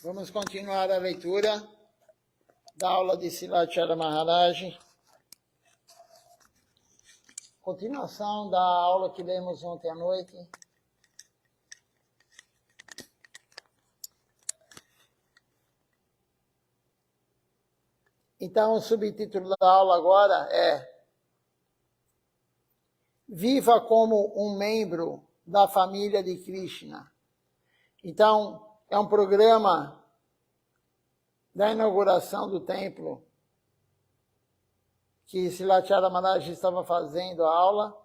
Vamos continuar a leitura da aula de Silachara Maharaj. Continuação da aula que lemos ontem à noite. Então, o subtítulo da aula agora é Viva como um membro da família de Krishna. Então, é um programa da inauguração do templo que Silachara Maharaj estava fazendo a aula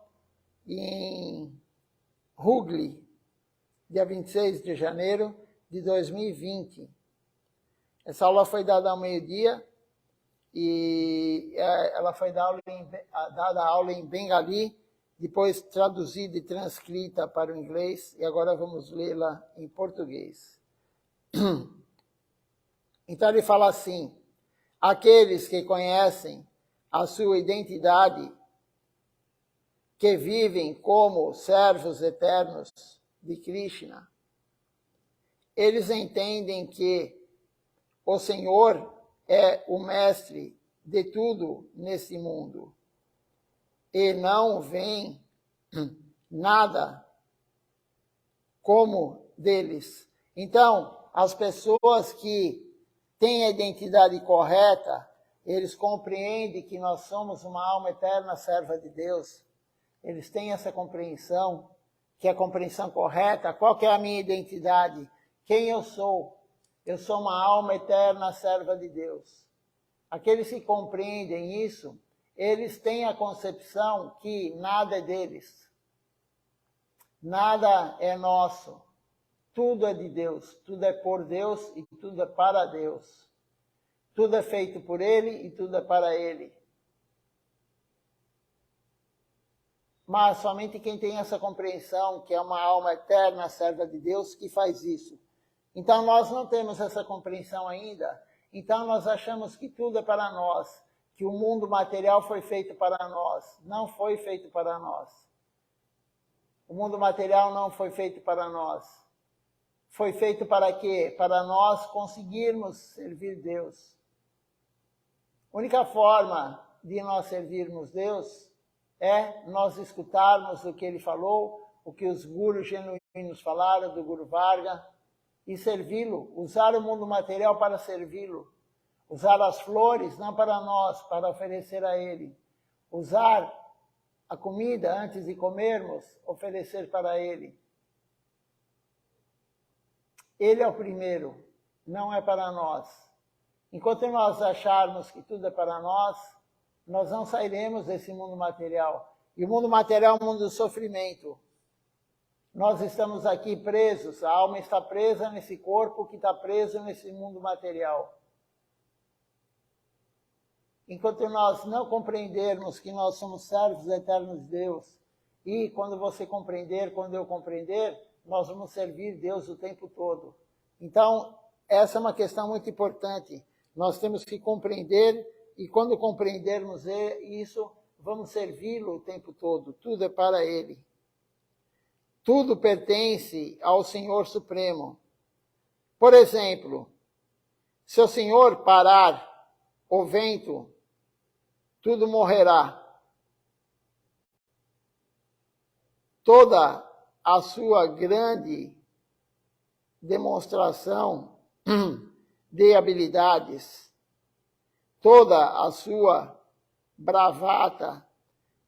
em Hooghly, dia 26 de janeiro de 2020. Essa aula foi dada ao meio-dia e ela foi dada aula em Bengali, depois traduzida e transcrita para o inglês, e agora vamos lê-la em português. Então ele fala assim: aqueles que conhecem a sua identidade, que vivem como servos eternos de Krishna, eles entendem que o Senhor é o mestre de tudo nesse mundo e não vem nada como deles. Então, as pessoas que têm a identidade correta, eles compreendem que nós somos uma alma eterna serva de Deus. Eles têm essa compreensão, que é a compreensão correta. Qual que é a minha identidade? Quem eu sou? Eu sou uma alma eterna serva de Deus. Aqueles que compreendem isso, eles têm a concepção que nada é deles. Nada é nosso. Tudo é de Deus. Tudo é por Deus e tudo é para Deus. Tudo é feito por Ele e tudo é para Ele. Mas somente quem tem essa compreensão, que é uma alma eterna serva de Deus, que faz isso. Então nós não temos essa compreensão ainda. Então nós achamos que tudo é para nós, que o mundo material foi feito para nós. Não foi feito para nós. O mundo material não foi feito para nós. Foi feito para quê? Para nós conseguirmos servir Deus. A única forma de nós servirmos Deus é nós escutarmos o que Ele falou, o que os gurus genuínos falaram, do Guru Varga, e servi-lo, usar o mundo material para servi-lo. Usar as flores, não para nós, para oferecer a Ele. Usar a comida antes de comermos, oferecer para Ele. Ele é o primeiro, não é para nós. Enquanto nós acharmos que tudo é para nós, nós não sairemos desse mundo material. E o mundo material é um mundo do sofrimento. Nós estamos aqui presos, a alma está presa nesse corpo que está preso nesse mundo material. Enquanto nós não compreendermos que nós somos servos eternos de Deus, e quando você compreender, quando eu compreender, nós vamos servir Deus o tempo todo. Então, essa é uma questão muito importante. Nós temos que compreender, e quando compreendermos isso, vamos servi-lo o tempo todo. Tudo é para Ele. Tudo pertence ao Senhor Supremo. Por exemplo, se o Senhor parar o vento, tudo morrerá. Toda a sua grande demonstração de habilidades, toda a sua bravata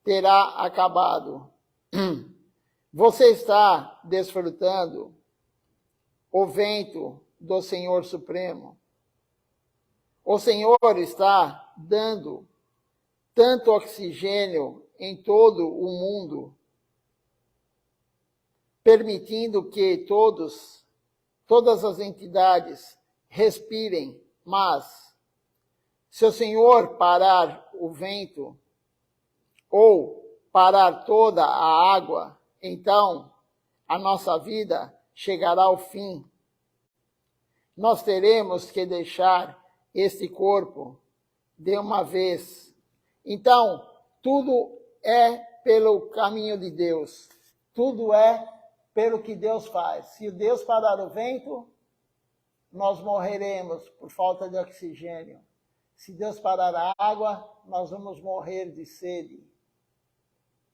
terá acabado. Você está desfrutando o vento do Senhor Supremo. O Senhor está dando tanto oxigênio em todo o mundo, permitindo que todas as entidades respirem, mas se o Senhor parar o vento ou parar toda a água, então a nossa vida chegará ao fim. Nós teremos que deixar este corpo de uma vez. Então, tudo é pelo caminho de Deus. Tudo é pelo que Deus faz. Se Deus parar o vento, nós morreremos por falta de oxigênio. Se Deus parar a água, nós vamos morrer de sede.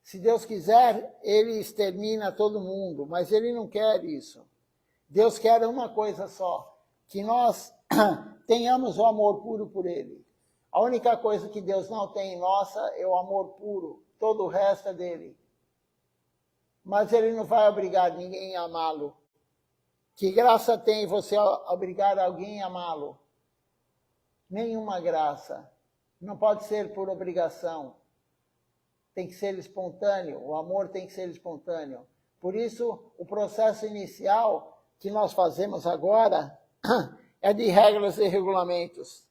Se Deus quiser, Ele extermina todo mundo, mas Ele não quer isso. Deus quer uma coisa só, que nós tenhamos o amor puro por Ele. A única coisa que Deus não tem em nossa é o amor puro, todo o resto é dele. Mas Ele não vai obrigar ninguém a amá-lo. Que graça tem você obrigar alguém a amá-lo? Nenhuma graça. Não pode ser por obrigação. Tem que ser espontâneo. O amor tem que ser espontâneo. Por isso, o processo inicial que nós fazemos agora é de regras e regulamentos.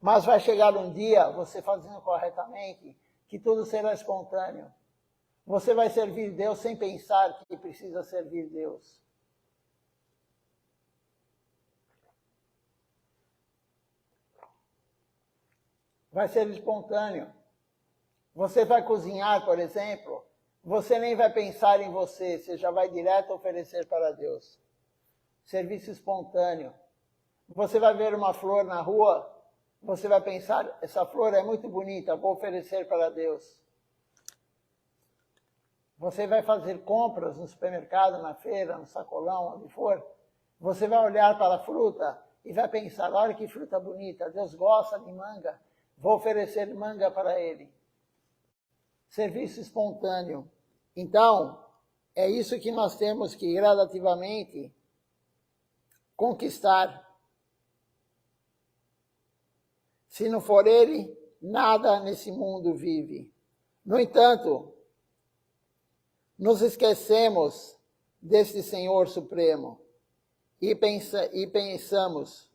Mas vai chegar um dia, você fazendo corretamente, que tudo será espontâneo. Você vai servir Deus sem pensar que precisa servir Deus. Vai ser espontâneo. Você vai cozinhar, por exemplo, você nem vai pensar em você já vai direto oferecer para Deus. Serviço espontâneo. Você vai ver uma flor na rua, você vai pensar, essa flor é muito bonita, vou oferecer para Deus. Você vai fazer compras no supermercado, na feira, no sacolão, onde for, você vai olhar para a fruta e vai pensar, olha que fruta bonita, Deus gosta de manga, vou oferecer manga para Ele. Serviço espontâneo. Então, é isso que nós temos que gradativamente conquistar. Se não for Ele, nada nesse mundo vive. No entanto, nos esquecemos deste Senhor Supremo e pensamos,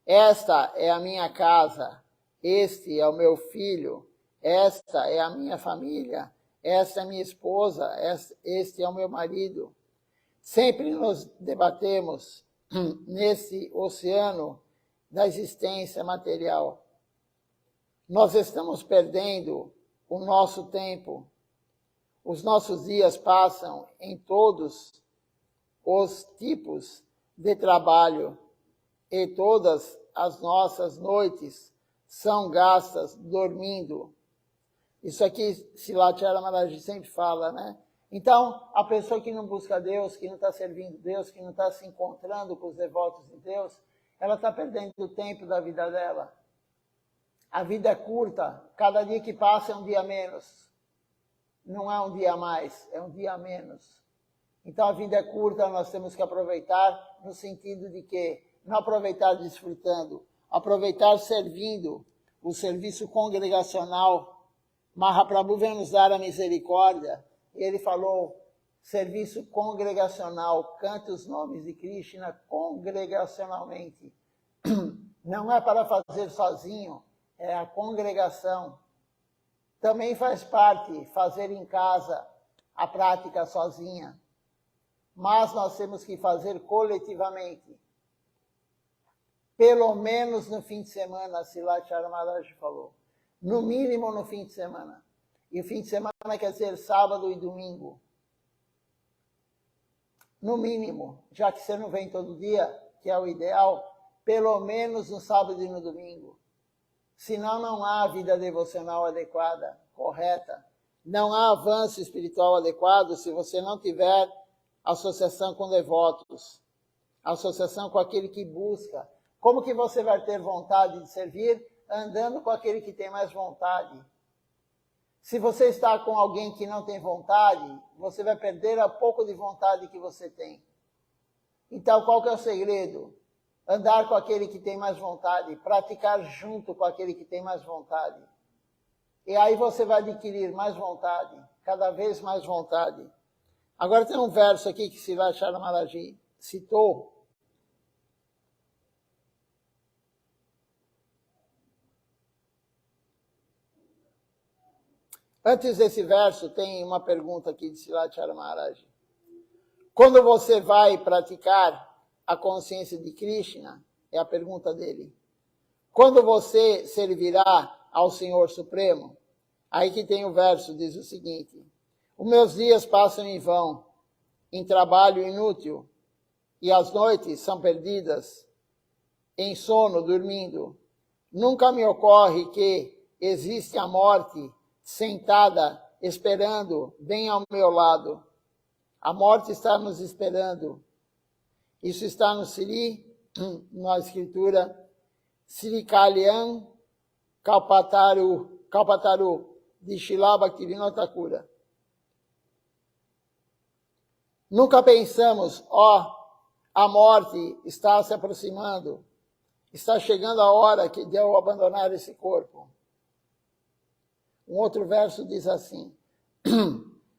esta é a minha casa, este é o meu filho, esta é a minha família, esta é a minha esposa, este é o meu marido. Sempre nos debatemos nesse oceano da existência material. Nós estamos perdendo o nosso tempo. Os nossos dias passam em todos os tipos de trabalho e todas as nossas noites são gastas dormindo. Isso aqui, Silachara Maharaj sempre fala, né? Então, a pessoa que não busca Deus, que não está servindo Deus, que não está se encontrando com os devotos de Deus, ela está perdendo o tempo da vida dela. A vida é curta, cada dia que passa é um dia menos. Não é um dia a mais, é um dia a menos. Então a vida é curta, nós temos que aproveitar no sentido de que não aproveitar desfrutando, aproveitar servindo o serviço congregacional. Mahaprabhu vem nos dar a misericórdia, e ele falou, serviço congregacional, cante os nomes de Krishna congregacionalmente. Não é para fazer sozinho, é a congregação. Também faz parte fazer em casa a prática sozinha. Mas nós temos que fazer coletivamente. Pelo menos no fim de semana, Silachara Maharaj falou. No mínimo no fim de semana. E o fim de semana quer dizer sábado e domingo. No mínimo, já que você não vem todo dia, que é o ideal, pelo menos no sábado e no domingo. Senão não há vida devocional adequada, correta. Não há avanço espiritual adequado se você não tiver associação com devotos, associação com aquele que busca. Como que você vai ter vontade de servir andando com aquele que tem mais vontade? Se você está com alguém que não tem vontade, você vai perder a pouco de vontade que você tem. Então, qual que é o segredo? Andar com aquele que tem mais vontade, praticar junto com aquele que tem mais vontade. E aí você vai adquirir mais vontade, cada vez mais vontade. Agora tem um verso aqui que Silachara Maharaj citou. Antes desse verso, tem uma pergunta aqui de Silachara Maharaj. Quando você vai praticar a consciência de Krishna, é a pergunta dele. Quando você servirá ao Senhor Supremo? Aí que tem o verso, diz o seguinte. Os meus dias passam em vão, em trabalho inútil, e as noites são perdidas em sono, dormindo. Nunca me ocorre que existe a morte sentada, esperando, bem ao meu lado. A morte está nos esperando. Isso está no Sri, na escritura, Sri Kalyan Kalpataru, de Srila Bhaktivinoda Thakura. Nunca pensamos, a morte está se aproximando, está chegando a hora de eu abandonar esse corpo. Um outro verso diz assim,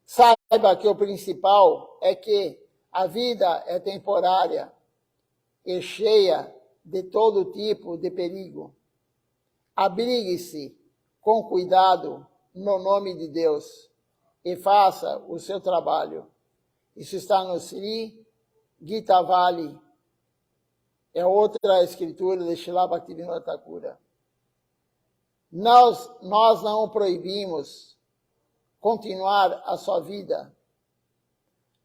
saiba que o principal é que a vida é temporária e cheia de todo tipo de perigo. Abrigue-se com cuidado no nome de Deus e faça o seu trabalho. Isso está no Sri Gitavali. É outra escritura de Srila Bhaktivinoda Thakura. Nós não o proibimos continuar a sua vida.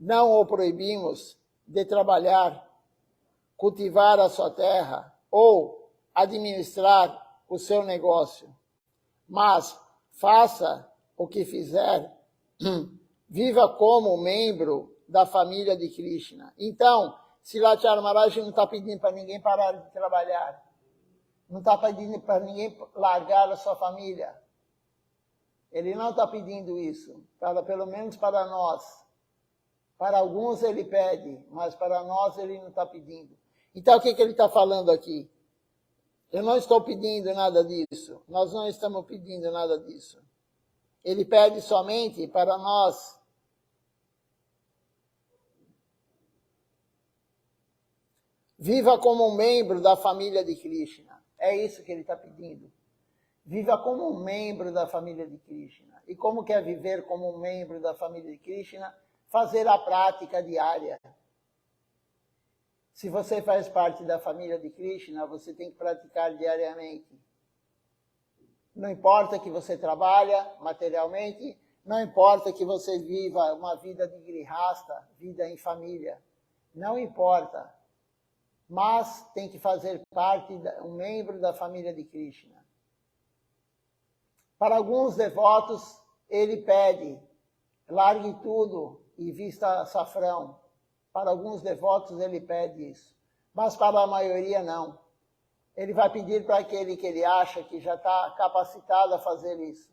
Não o proibimos de trabalhar, cultivar a sua terra ou administrar o seu negócio. Mas faça o que fizer, viva como membro da família de Krishna. Então, Srilacharya Maharaj não está pedindo para ninguém parar de trabalhar. Não está pedindo para ninguém largar a sua família. Ele não está pedindo isso, pelo menos para nós. Para alguns ele pede, mas para nós ele não está pedindo. Então, o que ele está falando aqui? Eu não estou pedindo nada disso. Nós não estamos pedindo nada disso. Ele pede somente para nós viva como um membro da família de Krishna. É isso que ele está pedindo. Viva como um membro da família de Krishna. E como quer viver como um membro da família de Krishna? Fazer a prática diária. Se você faz parte da família de Krishna, você tem que praticar diariamente. Não importa que você trabalha materialmente, não importa que você viva uma vida de grihasta, vida em família. Não importa. Mas tem que fazer parte, um membro da família de Krishna. Para alguns devotos, ele pede, largue tudo e vista açafrão. Para alguns devotos, ele pede isso. Mas para a maioria, não. Ele vai pedir para aquele que ele acha que já está capacitado a fazer isso.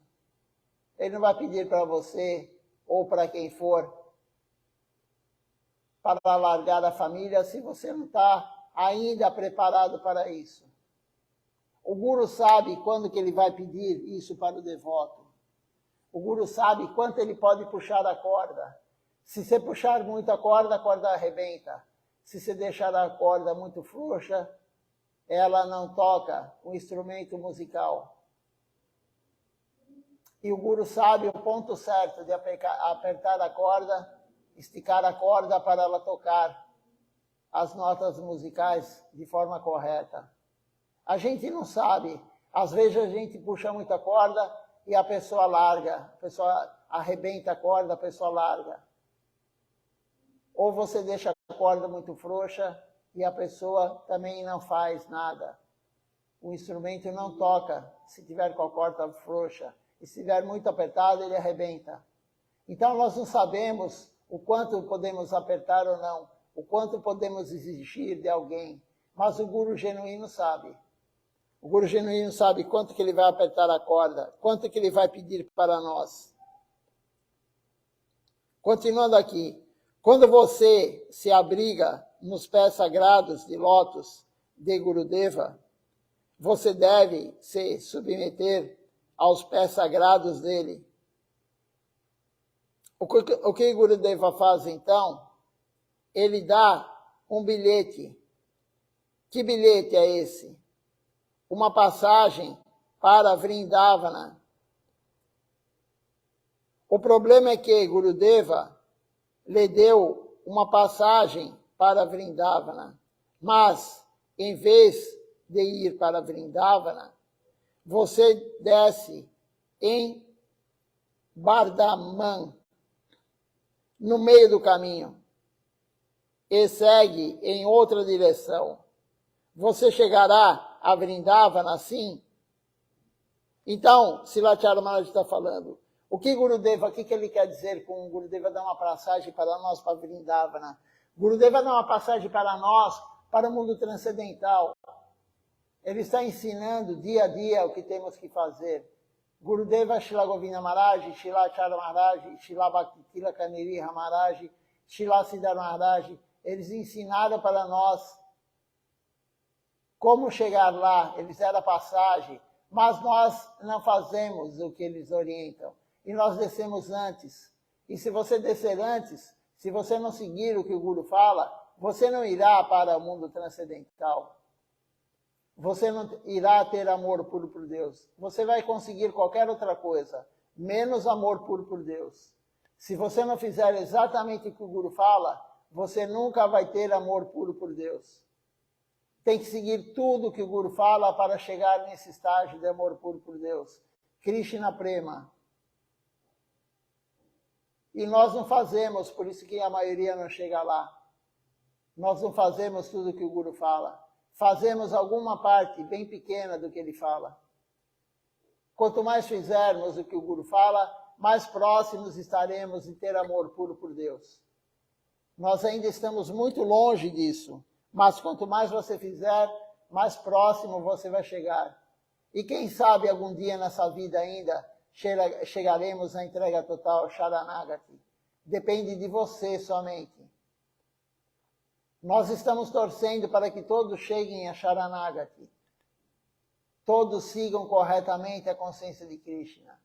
Ele não vai pedir para você ou para quem for para largar a família se você não está ainda preparado para isso. O Guru sabe quando que ele vai pedir isso para o devoto. O Guru sabe quanto ele pode puxar a corda. Se você puxar muito a corda arrebenta. Se você deixar a corda muito frouxa, ela não toca o instrumento musical. E o Guru sabe o ponto certo de apertar a corda, esticar a corda para ela tocar as notas musicais de forma correta. A gente não sabe. Às vezes a gente puxa muita corda e a pessoa larga. A pessoa arrebenta a corda, a pessoa larga. Ou você deixa a corda muito frouxa e a pessoa também não faz nada. O instrumento não toca se tiver com a corda frouxa. E se estiver muito apertado, ele arrebenta. Então nós não sabemos o quanto podemos apertar ou não. O quanto podemos exigir de alguém. Mas o Guru genuíno sabe. O Guru genuíno sabe quanto que ele vai apertar a corda, quanto que ele vai pedir para nós. Continuando aqui. Quando você se abriga nos pés sagrados de lótus de Gurudeva, você deve se submeter aos pés sagrados dele. O que Gurudeva faz então? Ele dá um bilhete. Que bilhete é esse? Uma passagem para Vrindavana. O problema é que Gurudeva lhe deu uma passagem para Vrindavana, mas em vez de ir para Vrindavana, você desce em Bardhaman, no meio do caminho. e segue em outra direção. Você chegará a Vrindavana assim? Então, Silachara Maharaj está falando. O que que ele quer dizer com o Gurudeva dar uma passagem para nós para Vrindavana? Gurudeva dá uma passagem para nós, para o mundo transcendental. Ele está ensinando dia a dia o que temos que fazer. Gurudeva, Shila Govinda Maharaj, Shila Acharya Maharaj, Shila Bhakti Kaniri Maharaj, Shila Siddhar Maharaj, eles ensinaram para nós como chegar lá. Eles deram a passagem, mas nós não fazemos o que eles orientam. E nós descemos antes. E se você descer antes, se você não seguir o que o Guru fala, você não irá para o mundo transcendental. Você não irá ter amor puro por Deus. Você vai conseguir qualquer outra coisa, menos amor puro por Deus. Se você não fizer exatamente o que o Guru fala, você nunca vai ter amor puro por Deus. Tem que seguir tudo que o Guru fala para chegar nesse estágio de amor puro por Deus. Krishna Prema. E nós não fazemos, por isso que a maioria não chega lá. Nós não fazemos tudo que o Guru fala. Fazemos alguma parte bem pequena do que ele fala. Quanto mais fizermos o que o Guru fala, mais próximos estaremos de ter amor puro por Deus. Nós ainda estamos muito longe disso, mas quanto mais você fizer, mais próximo você vai chegar. E quem sabe algum dia nessa vida ainda chegaremos à entrega total, Sharanagati. Depende de você somente. Nós estamos torcendo para que todos cheguem a Sharanagati. Todos sigam corretamente a consciência de Krishna.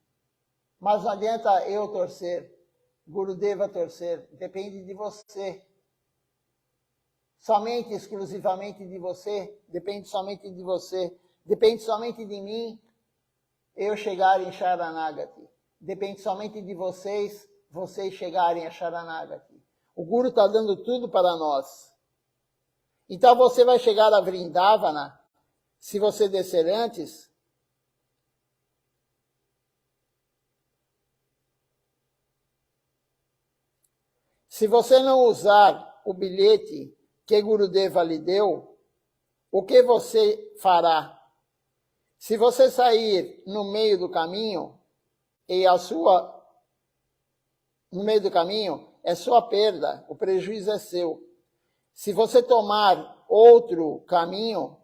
Mas não adianta eu torcer, Gurudeva torcer, depende de você. Somente, exclusivamente de você, depende somente de você, depende somente de mim, eu chegar em Sharanagati. Depende somente de vocês, vocês chegarem a Sharanagati. O Guru está dando tudo para nós. Então você vai chegar a Vrindavana, se você descer antes, se você não usar o bilhete que Gurudeva lhe deu, o que você fará? Se você sair no meio do caminho, no meio do caminho, é sua perda, o prejuízo é seu. Se você tomar outro caminho,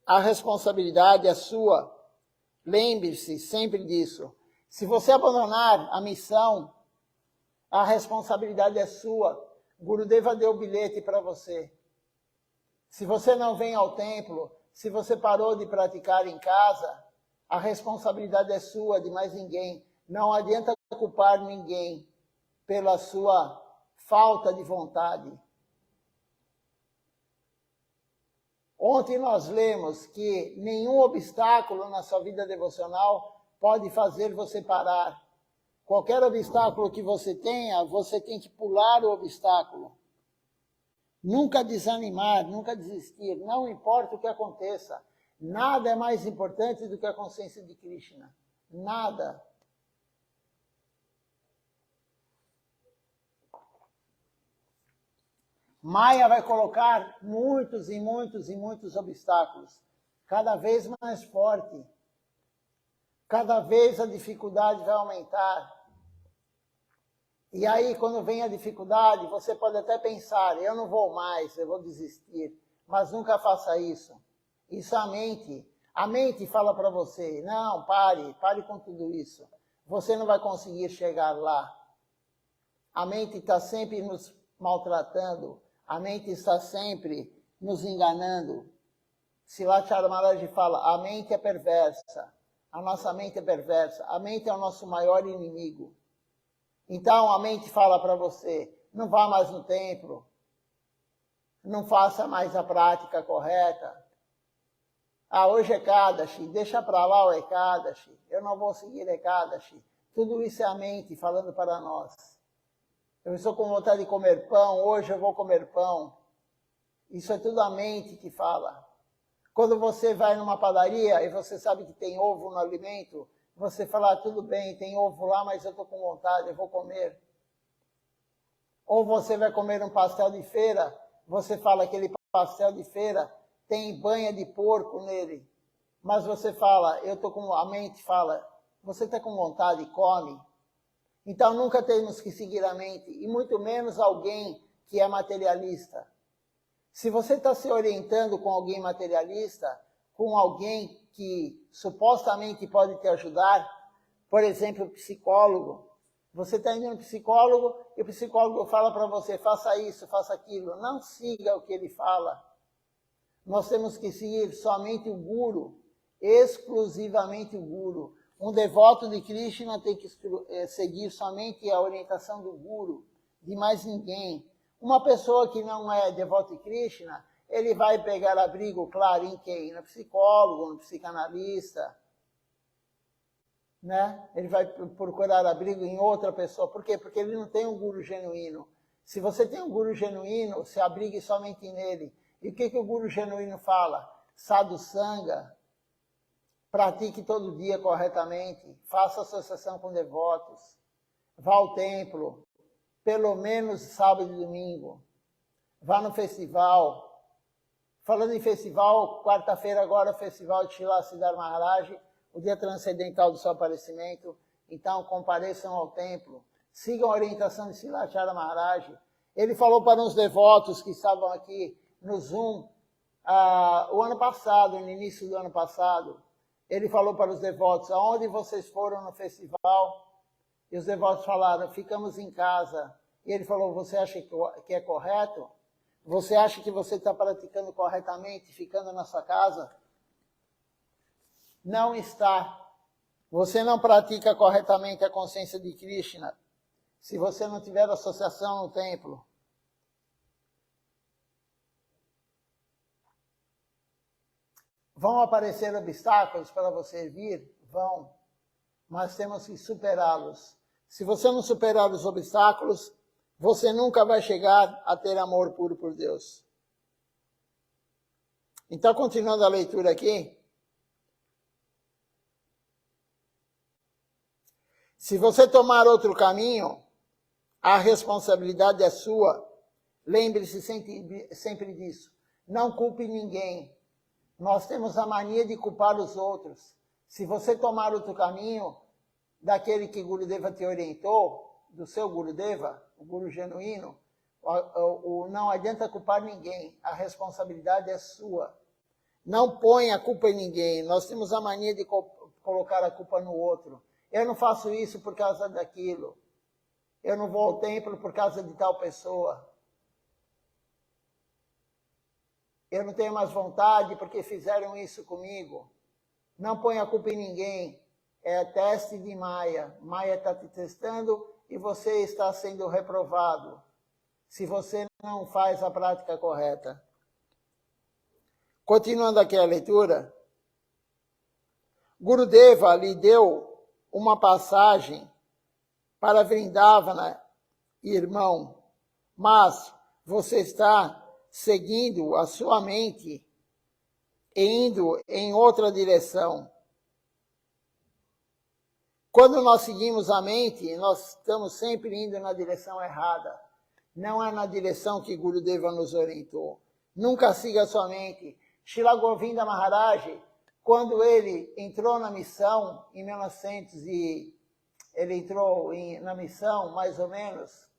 a responsabilidade é sua. Lembre-se sempre disso. Se você abandonar a missão, a responsabilidade é sua. Gurudeva deu o bilhete para você. Se você não vem ao templo, se você parou de praticar em casa, a responsabilidade é sua, de mais ninguém. Não adianta culpar ninguém pela sua falta de vontade. Ontem nós lemos que nenhum obstáculo na sua vida devocional pode fazer você parar. Qualquer obstáculo que você tenha, você tem que pular o obstáculo. Nunca desanimar, nunca desistir, não importa o que aconteça. Nada é mais importante do que a consciência de Krishna. Nada. Maya vai colocar muitos e muitos e muitos obstáculos, cada vez mais forte. Cada vez a dificuldade vai aumentar. E aí, quando vem a dificuldade, você pode até pensar, eu não vou mais, eu vou desistir. Mas nunca faça isso. Isso é a mente. A mente fala para você, não, pare com tudo isso. Você não vai conseguir chegar lá. A mente está sempre nos maltratando. A mente está sempre nos enganando. Silachara Maharaj fala, a mente é perversa. A nossa mente é perversa. A mente é o nosso maior inimigo. Então a mente fala para você, não vá mais no templo, não faça mais a prática correta. Ah, hoje é Ekadashi, deixa para lá o Ekadashi, eu não vou seguir Ekadashi. Tudo isso é a mente falando para nós. Eu estou com vontade de comer pão, hoje eu vou comer pão. Isso é tudo a mente que fala. Quando você vai numa padaria e você sabe que tem ovo no alimento, você fala, tudo bem, tem ovo lá, mas eu estou com vontade, eu vou comer. Ou você vai comer um pastel de feira, você fala que aquele pastel de feira tem banha de porco nele. Mas você fala, a mente fala, você está com vontade, come. Então nunca temos que seguir a mente, e muito menos alguém que é materialista. Se você está se orientando com alguém materialista, com alguém que supostamente pode te ajudar, por exemplo, psicólogo, você está indo no psicólogo e o psicólogo fala para você, faça isso, faça aquilo. Não siga o que ele fala. Nós temos que seguir somente o guru, exclusivamente o guru. Um devoto de Krishna tem que seguir somente a orientação do guru, de mais ninguém. Uma pessoa que não é devota de Krishna, ele vai pegar abrigo, claro, em quem? No psicólogo, no psicanalista, né? Ele vai procurar abrigo em outra pessoa. Por quê? Porque ele não tem um guru genuíno. Se você tem um guru genuíno, se abrigue somente nele. E o que o guru genuíno fala? Sadhu Sangha, pratique todo dia corretamente, faça associação com devotos, vá ao templo, pelo menos sábado e domingo, vá no festival. Falando em festival, quarta-feira agora o festival de Srila Siddhar Maharaj, o dia transcendental do seu aparecimento. Então compareçam ao templo, sigam a orientação de Srilacharya Maharaj. Ele falou para uns devotos que estavam aqui no Zoom, o ano passado, no início do ano passado, ele falou para os devotos, aonde vocês foram no festival? E os devotos falaram, ficamos em casa. E ele falou, você acha que é correto? Você acha que você está praticando corretamente, ficando na sua casa? Não está. Você não pratica corretamente a consciência de Krishna se você não tiver associação no templo. Vão aparecer obstáculos para você vir? Vão. Mas temos que superá-los. Se você não superar os obstáculos, você nunca vai chegar a ter amor puro por Deus. Então, continuando a leitura aqui. Se você tomar outro caminho, a responsabilidade é sua. Lembre-se sempre disso. Não culpe ninguém. Nós temos a mania de culpar os outros. Se você tomar outro caminho, daquele que Gurudeva te orientou, do seu Gurudeva, o Guru genuíno, não adianta culpar ninguém. A responsabilidade é sua. Não ponha a culpa em ninguém. Nós temos a mania de colocar a culpa no outro. Eu não faço isso por causa daquilo. Eu não vou ao templo por causa de tal pessoa. Eu não tenho mais vontade porque fizeram isso comigo. Não ponha a culpa em ninguém. É teste de Maya. Maya está te testando e você está sendo reprovado. Se você não faz a prática correta. Continuando aqui a leitura. Gurudeva lhe deu uma passagem para Vrindavana, irmão, mas você está seguindo a sua mente e indo em outra direção. Quando nós seguimos a mente, nós estamos sempre indo na direção errada. Não é na direção que Gurudeva nos orientou. Nunca siga a sua mente. Srila Govinda Maharaj, quando ele entrou na missão, em 1900 ele entrou na missão, mais ou menos,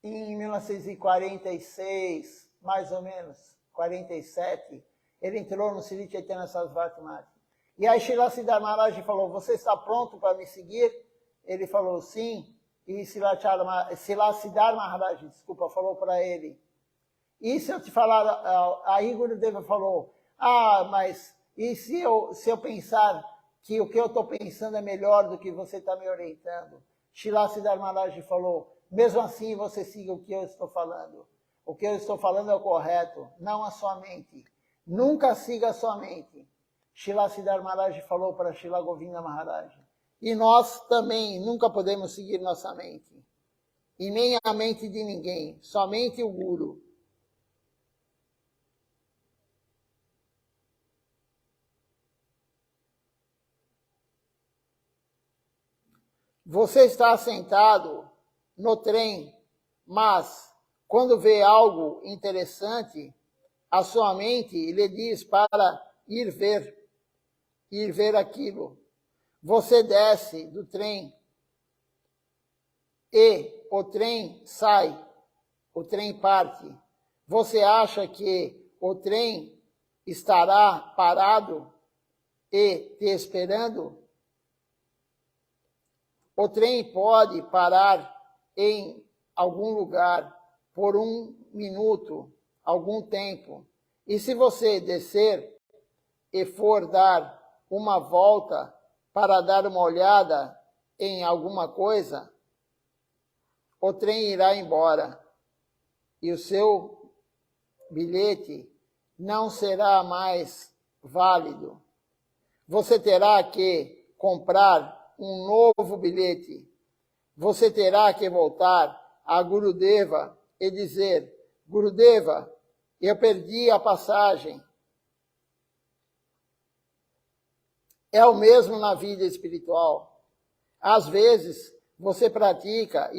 em 1946, mais ou menos, 47, ele entrou no Sri Chaitanya Sarasvati Mati. E aí Srila Siddhar Maharaj falou, você está pronto para me seguir? Ele falou, sim. E Srila Siddhar Maharaj, falou para ele, e se eu te falar, aí Gurudeva falou, mas e se eu pensar que o que eu estou pensando é melhor do que você está me orientando? Srila Siddhar Maharaj falou, mesmo assim você siga o que eu estou falando. O que eu estou falando é o correto, não a sua mente. Nunca siga a sua mente. Srila Siddhar Maharaj falou para Srila Govinda Maharaj. E nós também nunca podemos seguir nossa mente. E nem a mente de ninguém, somente o Guru. Você está sentado no trem, mas quando vê algo interessante, a sua mente lhe diz para ir ver aquilo. Você desce do trem e o trem sai, o trem parte. Você acha que o trem estará parado e te esperando? O trem pode parar em algum lugar por 1 minuto, algum tempo. E se você descer e for dar uma volta para dar uma olhada em alguma coisa, o trem irá embora e o seu bilhete não será mais válido. Você terá que comprar um novo bilhete. Você terá que voltar a Gurudeva e dizer: Gurudeva, eu perdi a passagem. É o mesmo na vida espiritual. Às vezes, você pratica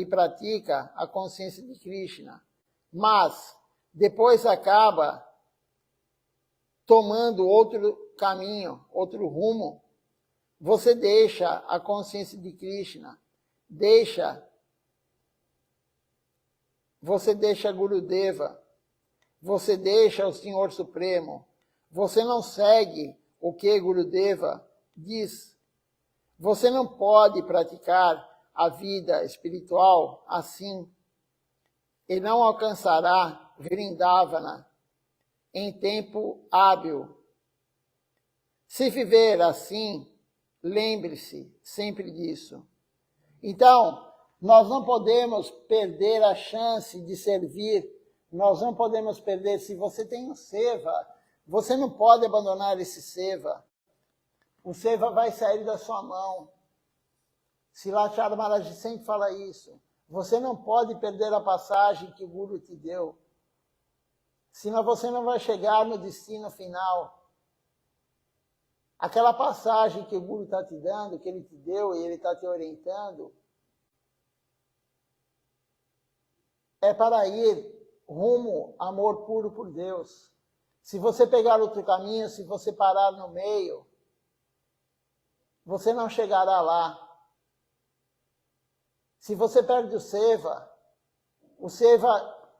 a consciência de Krishna, mas depois acaba tomando outro caminho, outro rumo. Você deixa a consciência de Krishna, você deixa Gurudeva, você deixa o Senhor Supremo, você não segue o que Gurudeva diz. Você não pode praticar a vida espiritual assim e não alcançará Vrindavana em tempo hábil. Se viver assim, lembre-se sempre disso. Então, nós não podemos perder a chance de servir, nós não podemos perder. Se você tem um seva, você não pode abandonar esse seva. O seva vai sair da sua mão. Silachara Maharaj sempre fala isso. Você não pode perder a passagem que o Guru te deu. Senão você não vai chegar no destino final. Aquela passagem que o Guru está te dando, que ele te deu e ele está te orientando, é para ir rumo amor puro por Deus. Se você pegar outro caminho, se você parar no meio, você não chegará lá. Se você perde o seva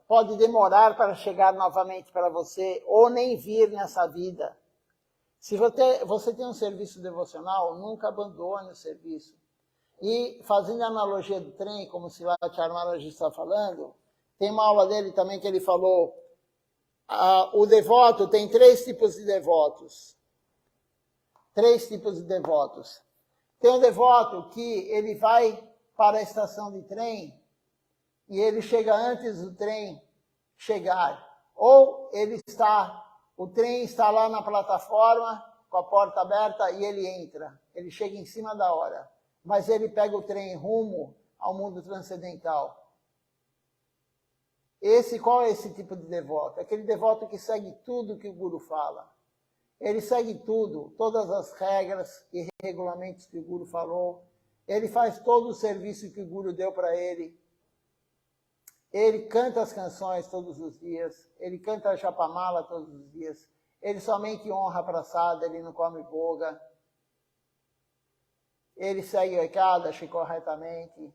pode demorar para chegar novamente para você, ou nem vir nessa vida. Se você tem um serviço devocional, nunca abandone o serviço. E, fazendo a analogia do trem, como o Silachara Maharaj está falando, tem uma aula dele também que ele falou, o devoto tem 3 tipos de devotos. 3 tipos de devotos. Tem um devoto que ele vai para a estação de trem e ele chega antes do trem chegar. Ou o trem está lá na plataforma, com a porta aberta, e ele entra. Ele chega em cima da hora. Mas ele pega o trem rumo ao mundo transcendental. Qual é esse tipo de devoto? Aquele devoto que segue tudo que o Guru fala. Ele segue tudo, todas as regras e regulamentos que o Guru falou. Ele faz todo o serviço que o Guru deu para ele. Ele canta as canções todos os dias. Ele canta a Japamala todos os dias. Ele somente honra a praçada, ele não come boga. Ele segue o Ekadashi corretamente.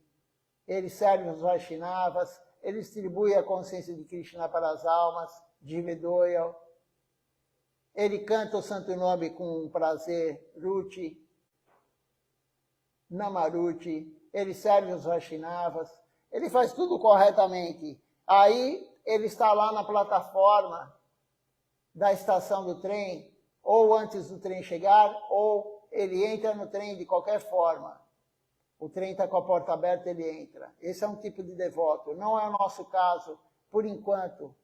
Ele serve os Vaishnavas. Ele distribui a consciência de Krishna para as almas, Jivedoyal. Ele canta o santo nome com prazer, Ruchi, Namaruchi. Ele serve os Vaishnavas. Ele faz tudo corretamente. Aí ele está lá na plataforma da estação do trem, ou antes do trem chegar, ou ele entra no trem de qualquer forma. O trem está com a porta aberta, ele entra. Esse é um tipo de devoto. Não é o nosso caso, por enquanto.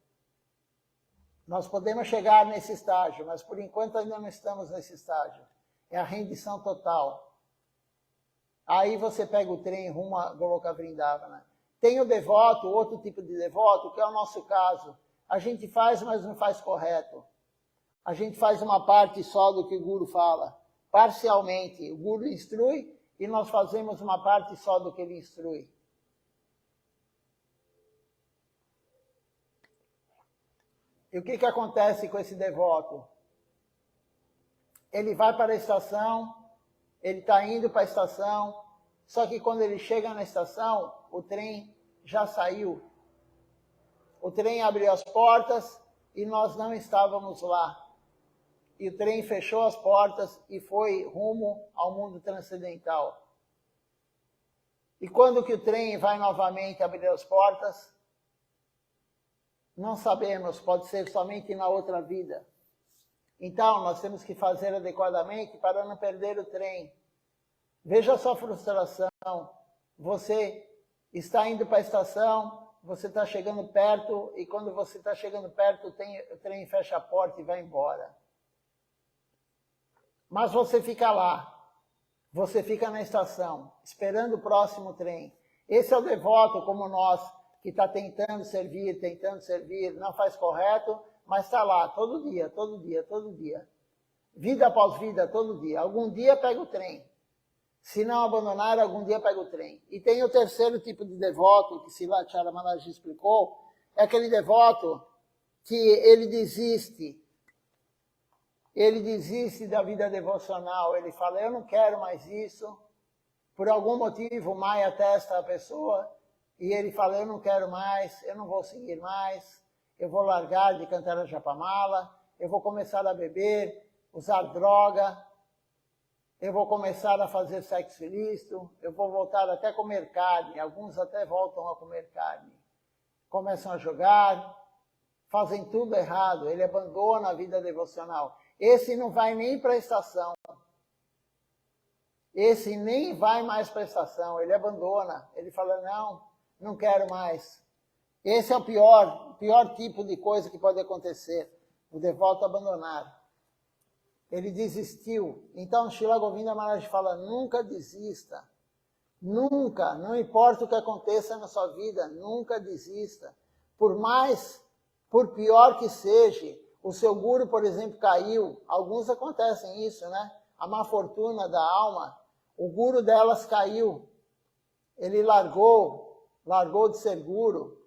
Nós podemos chegar nesse estágio, mas por enquanto ainda não estamos nesse estágio. É a rendição total. Aí você pega o trem rumo a Goloka Vrindavana. Tem o devoto, outro tipo de devoto, que é o nosso caso. A gente faz, mas não faz correto. A gente faz uma parte só do que o Guru fala. Parcialmente. O Guru instrui e nós fazemos uma parte só do que ele instrui. E o que acontece com esse devoto? Ele vai para a estação, ele está indo para a estação, só que quando ele chega na estação, o trem já saiu. O trem abriu as portas e nós não estávamos lá. E o trem fechou as portas e foi rumo ao mundo transcendental. E quando que o trem vai novamente abrir as portas? Não sabemos, pode ser somente na outra vida. Então, nós temos que fazer adequadamente para não perder o trem. Veja a sua frustração. Você está indo para a estação, você está chegando perto, e quando você está chegando perto, o trem fecha a porta e vai embora. Mas você fica lá. Você fica na estação, esperando o próximo trem. Esse é o devoto como nós, que está tentando servir, não faz correto, mas está lá todo dia, todo dia, todo dia. Vida após vida, todo dia. Algum dia pega o trem. Se não abandonar, algum dia pega o trem. E tem o terceiro tipo de devoto, que Srila Maharaj explicou, é aquele devoto que ele desiste. Ele desiste da vida devocional. Ele fala, eu não quero mais isso. Por algum motivo, Maya testa a pessoa. E ele fala, eu não quero mais, eu não vou seguir mais. Eu vou largar de cantar a Japamala. Eu vou começar a beber, usar droga. Eu vou começar a fazer sexo ilícito. Eu vou voltar até a comer carne. Alguns até voltam a comer carne. Começam a jogar. Fazem tudo errado. Ele abandona a vida devocional. Esse não vai nem para a estação. Esse nem vai mais para a estação. Ele abandona. Ele fala, não quero mais. Esse é o pior tipo de coisa que pode acontecer. O devoto abandonar. Ele desistiu. Então, Srila Govinda Maharaj fala, nunca desista. Nunca, não importa o que aconteça na sua vida, nunca desista. Por pior que seja, o seu guru, por exemplo, caiu. Alguns acontecem isso, né? A má fortuna da alma. O guru delas caiu. Ele largou de ser guru.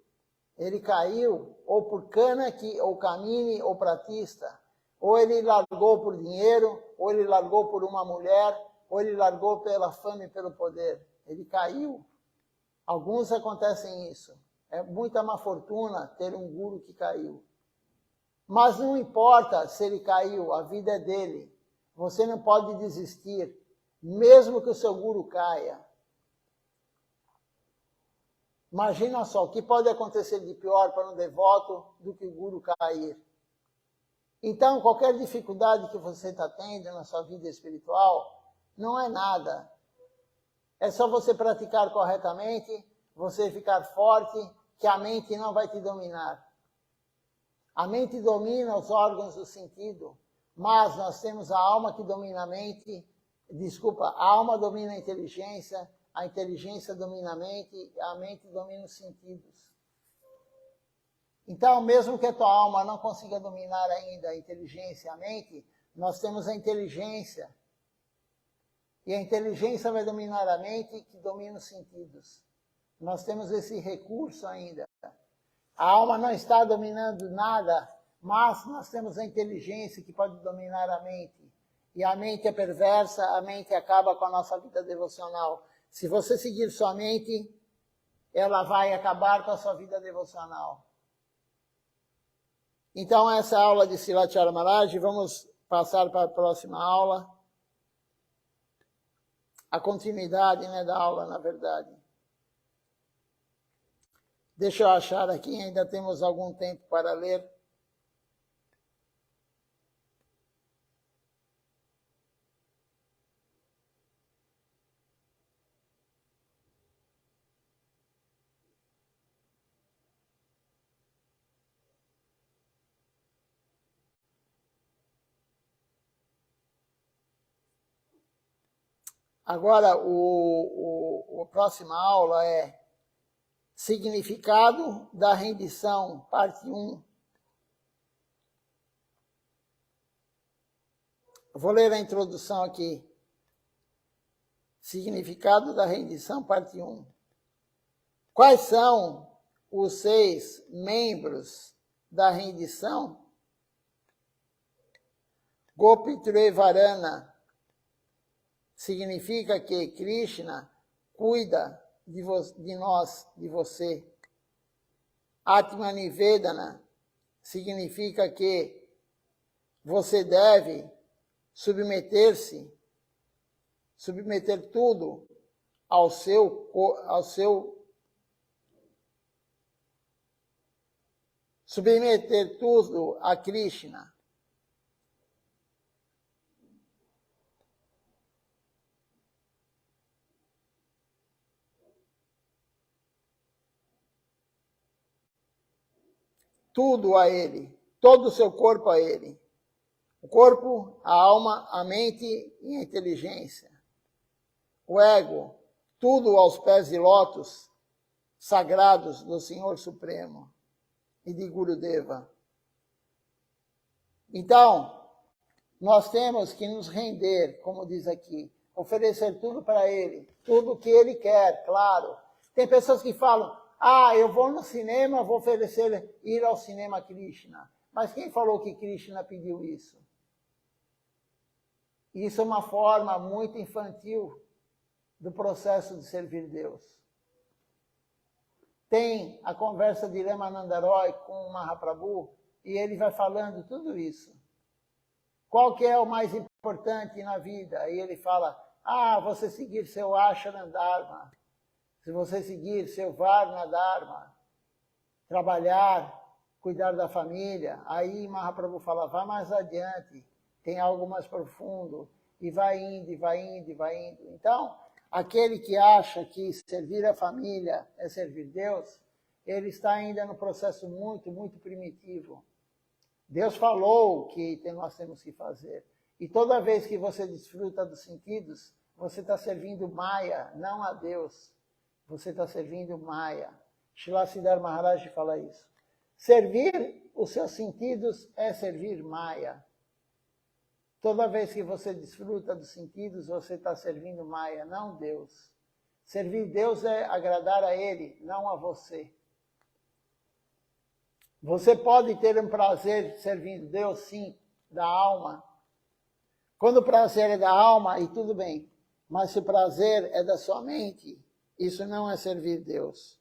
Ele caiu, ou por Kanaki, ou Kamini, ou Pratista. Ou ele largou por dinheiro, ou ele largou por uma mulher, ou ele largou pela fama e pelo poder. Ele caiu. Alguns acontecem isso. É muita má fortuna ter um guru que caiu. Mas não importa se ele caiu, a vida é dele. Você não pode desistir, mesmo que o seu guru caia. Imagina só, o que pode acontecer de pior para um devoto do que o guru cair? Então, qualquer dificuldade que você está tendo na sua vida espiritual, não é nada. É só você praticar corretamente, você ficar forte, que a mente não vai te dominar. A mente domina os órgãos do sentido, mas nós temos a alma que domina a mente, a alma domina a inteligência domina a mente domina os sentidos. Então, mesmo que a tua alma não consiga dominar ainda a inteligência e a mente, nós temos a inteligência. E a inteligência vai dominar a mente, que domina os sentidos. Nós temos esse recurso ainda. A alma não está dominando nada, mas nós temos a inteligência que pode dominar a mente. E a mente é perversa, a mente acaba com a nossa vida devocional. Se você seguir sua mente, ela vai acabar com a sua vida devocional. Então, essa é a aula de Srila Maharaj. Vamos passar para a próxima aula. A continuidade, da aula, na verdade. Deixa eu achar aqui, ainda temos algum tempo para ler. Agora, a próxima aula é Significado da Rendição, parte 1. Vou ler a introdução aqui. Significado da rendição, parte 1. Quais são os 6 membros da rendição? Gopitrivarana significa que Krishna cuida de nós, de você. Atmanivedana significa que você deve submeter tudo submeter tudo a Krishna. Tudo a Ele, todo o seu corpo a Ele. O corpo, a alma, a mente e a inteligência. O ego, tudo aos pés de lótus sagrados do Senhor Supremo e de Gurudeva. Então, nós temos que nos render, como diz aqui, oferecer tudo para Ele, tudo o que Ele quer, claro. Tem pessoas que falam, eu vou no cinema, vou oferecer ir ao cinema a Krishna. Mas quem falou que Krishna pediu isso? Isso é uma forma muito infantil do processo de servir Deus. Tem a conversa de Ramananda Roy com o Mahaprabhu e ele vai falando tudo isso. Qual que é o mais importante na vida? E ele fala, você seguir seu Ashrama Dharma. Se você seguir seu Varna Dharma, trabalhar, cuidar da família, aí Mahaprabhu fala, vá mais adiante, tem algo mais profundo, e vai indo, e vai indo, e vai indo. Então, aquele que acha que servir a família é servir Deus, ele está ainda no processo muito, muito primitivo. Deus falou o que nós temos que fazer. E toda vez que você desfruta dos sentidos, você está servindo Maya, não a Deus. Você está servindo Maya. Srila Siddhar Maharaj fala isso. Servir os seus sentidos é servir Maya. Toda vez que você desfruta dos sentidos, você está servindo Maya, não Deus. Servir Deus é agradar a Ele, não a você. Você pode ter um prazer servindo Deus, sim, da alma. Quando o prazer é da alma, e tudo bem. Mas se o prazer é da sua mente, isso não é servir Deus.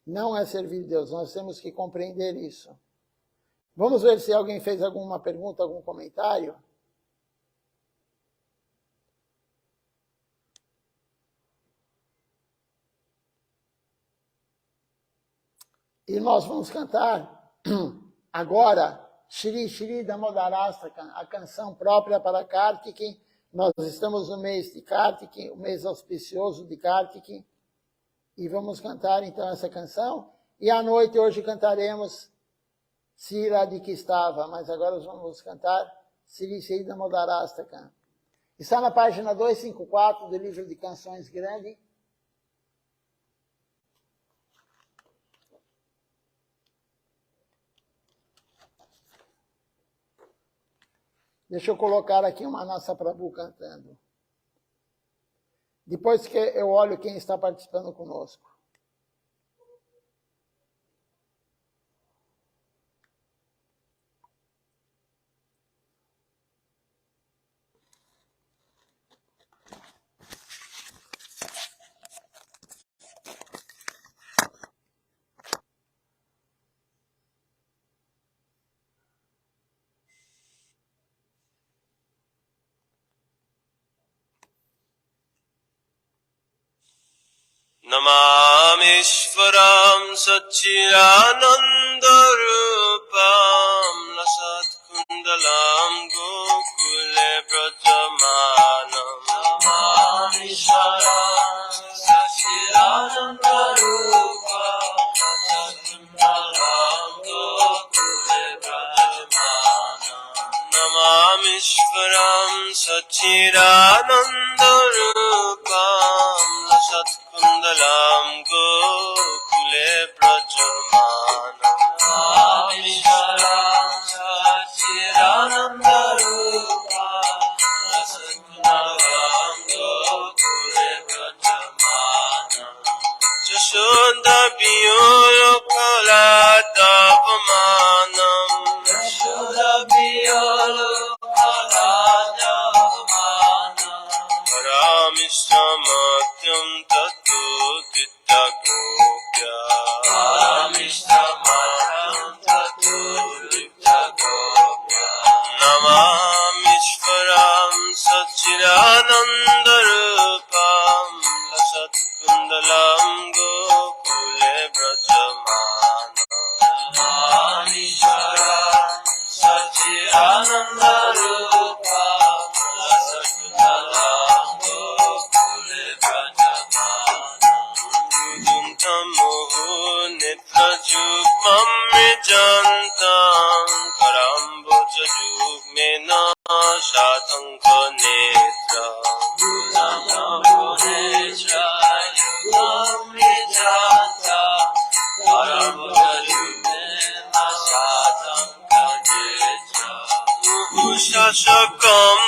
Não é servir Deus. Nós temos que compreender isso. Vamos ver se alguém fez alguma pergunta, algum comentário. E nós vamos cantar agora Shri Shri Damodarastaka, a canção própria para Kartiki. Nós estamos no mês de Kartiki, o mês auspicioso de Kartiki. E vamos cantar então essa canção. E à noite hoje cantaremos Sira de que estava, mas agora vamos cantar Shri Shri Damodarastaka. Está na página 254 do livro de Canções Grande. Deixa eu colocar aqui uma Manasa Prabhu cantando. Depois que eu olho quem está participando conosco. Namamishvaram Satchidanandarupam Lasatkundalam Gokule Brajamanam Namamishvaram Satchidanandarupam Lasatkundalam Gokule Brajamanam Namamishvaram Satchidanandarupam Kundalam Gokule Brajamanam Namamishvaram Satchidanandarupam Lasatkundalam Gokule Paramishtamatyam tattu dittagopya. Namamishvaram Satchidanandarupam Lasatkundalam Gokule Brajamana. Namamishvaram Satchidanandarupam Lasatkundalam Gokule Brajamana. Yuduntamuhu Nitrajugmam Vijantam Karambojajugmena Shatanka Netra. Yuduntamuhu Nitrajugmam Vijantam Karambojajugmena Shatanka Netra. Muhu Shashakam